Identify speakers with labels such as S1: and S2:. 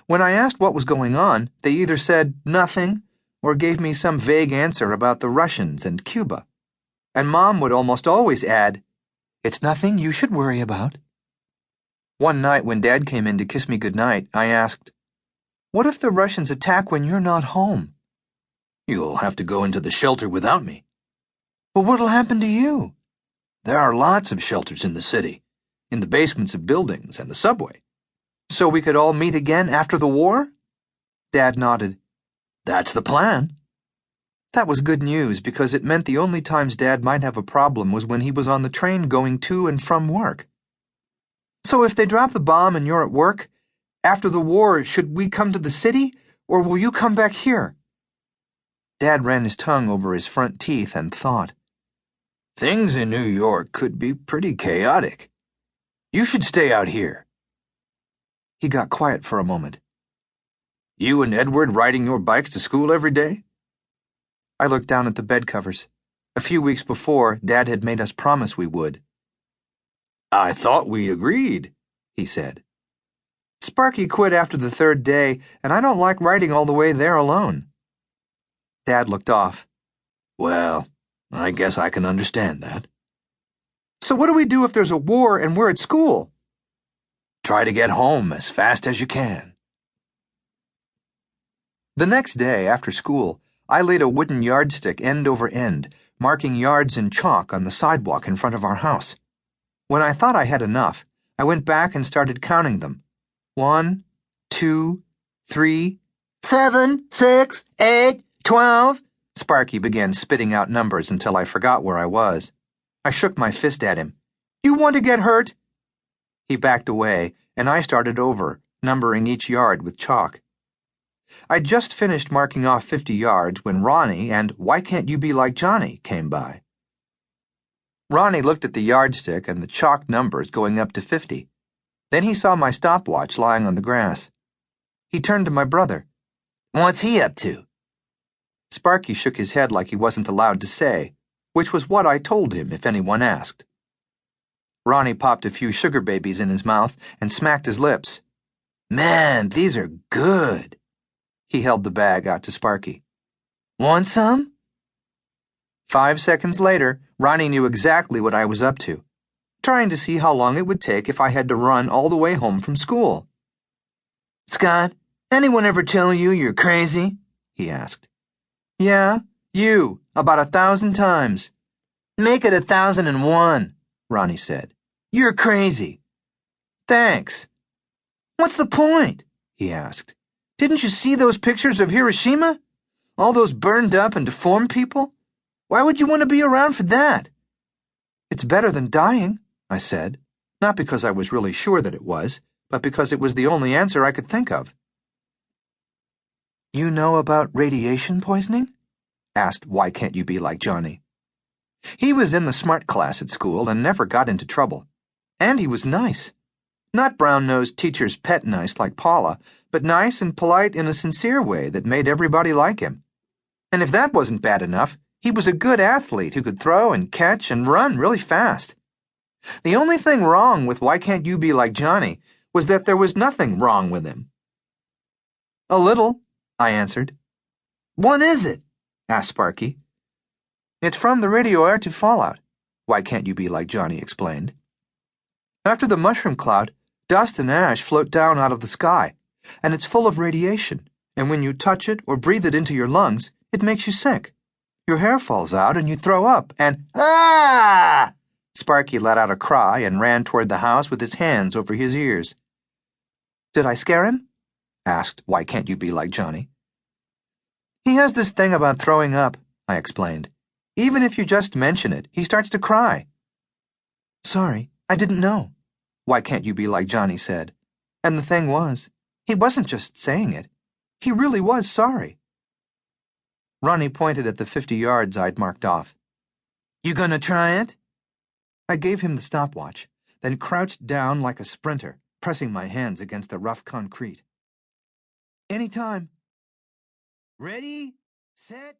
S1: When I asked what was going on, they either said nothing or gave me some vague answer about the Russians and Cuba. And Mom would almost always add, "It's nothing you should worry about." One night when Dad came in to kiss me goodnight, I asked, "What if the Russians attack when you're not home?"
S2: "You'll have to go into the shelter without me."
S1: "Well, what'll happen to you?"
S2: "There are lots of shelters in the city, in the basements of buildings and the subway."
S1: "So we could all meet again after the war?" Dad nodded.
S2: "That's the plan."
S1: That was good news because it meant the only times Dad might have a problem was when he was on the train going to and from work. "So if they drop the bomb and you're at work, after the war, should we come to the city, or will you come back here?" Dad ran his tongue over his front teeth and thought.
S2: "Things in New York could be pretty chaotic. You should stay out here."
S1: He got quiet for a moment.
S2: "You and Edward riding your bikes to school every day?"
S1: I looked down at the bed covers. A few weeks before, Dad had made us promise we would.
S2: "I thought we agreed," he said.
S1: "Sparky quit after the third day, and I don't like riding all the way there alone." Dad looked off.
S2: "Well, I guess I can understand that."
S1: "So what do we do if there's a war and we're at school?"
S2: "Try to get home as fast as you can."
S1: The next day, after school, I laid a wooden yardstick end over end, marking yards in chalk on the sidewalk in front of our house. When I thought I had enough, I went back and started counting them. 1, 2, 3, 7, 6, 8, 12. Sparky began spitting out numbers until I forgot where I was. I shook my fist at him. "You want to get hurt?" He backed away, and I started over, numbering each yard with chalk. I'd just finished marking off 50 yards when Ronnie and Why Can't You Be Like Johnny came by. Ronnie looked at the yardstick and the chalk numbers going up to 50. Then he saw my stopwatch lying on the grass. He turned to my brother.
S2: "What's he up to?"
S1: Sparky shook his head like he wasn't allowed to say, which was what I told him if anyone asked. Ronnie popped a few sugar babies in his mouth and smacked his lips.
S2: "Man, these are good."
S1: He held the bag out to Sparky.
S2: "Want some?"
S1: 5 seconds later, Ronnie knew exactly what I was up to, trying to see how long it would take if I had to run all the way home from school.
S2: "Scott, anyone ever tell you you're crazy?" he asked.
S1: "Yeah, you, about 1,000 times.
S2: "Make it 1,001, Ronnie said. "You're crazy."
S1: "Thanks."
S2: "What's the point?"
S1: he asked.
S2: "Didn't you see those pictures of Hiroshima? All those burned up and deformed people? Why would you want to be around for that?"
S1: "It's better than dying," I said, not because I was really sure that it was, but because it was the only answer I could think of. "You know about radiation poisoning?" asked Why Can't You Be Like Johnny. He was in the smart class at school and never got into trouble. And he was nice. Not brown-nosed teacher's pet nice like Paula, but nice and polite in a sincere way that made everybody like him. And if that wasn't bad enough, he was a good athlete who could throw and catch and run really fast. The only thing wrong with Why Can't You Be Like Johnny was that there was nothing wrong with him. "A little," I answered.
S2: "What is it?"
S1: asked Sparky. "It's from the radioactive fallout," Why Can't You Be Like Johnny explained. "After the mushroom cloud, dust and ash float down out of the sky, and it's full of radiation, and when you touch it or breathe it into your lungs, it makes you sick. Your hair falls out and you throw up, and—"
S2: "Ah!"
S1: Sparky let out a cry and ran toward the house with his hands over his ears. "Did I scare him?" asked Why Can't You Be Like Johnny. "He has this thing about throwing up," I explained. "Even if you just mention it, he starts to cry." "Sorry, I didn't know," Why Can't You Be Like Johnny said. And the thing was, he wasn't just saying it. He really was sorry. Ronnie pointed at the 50 yards I'd marked off.
S2: "You gonna try it?"
S1: I gave him the stopwatch, then crouched down like a sprinter, pressing my hands against the rough concrete. "Any time."
S2: "Ready, set..."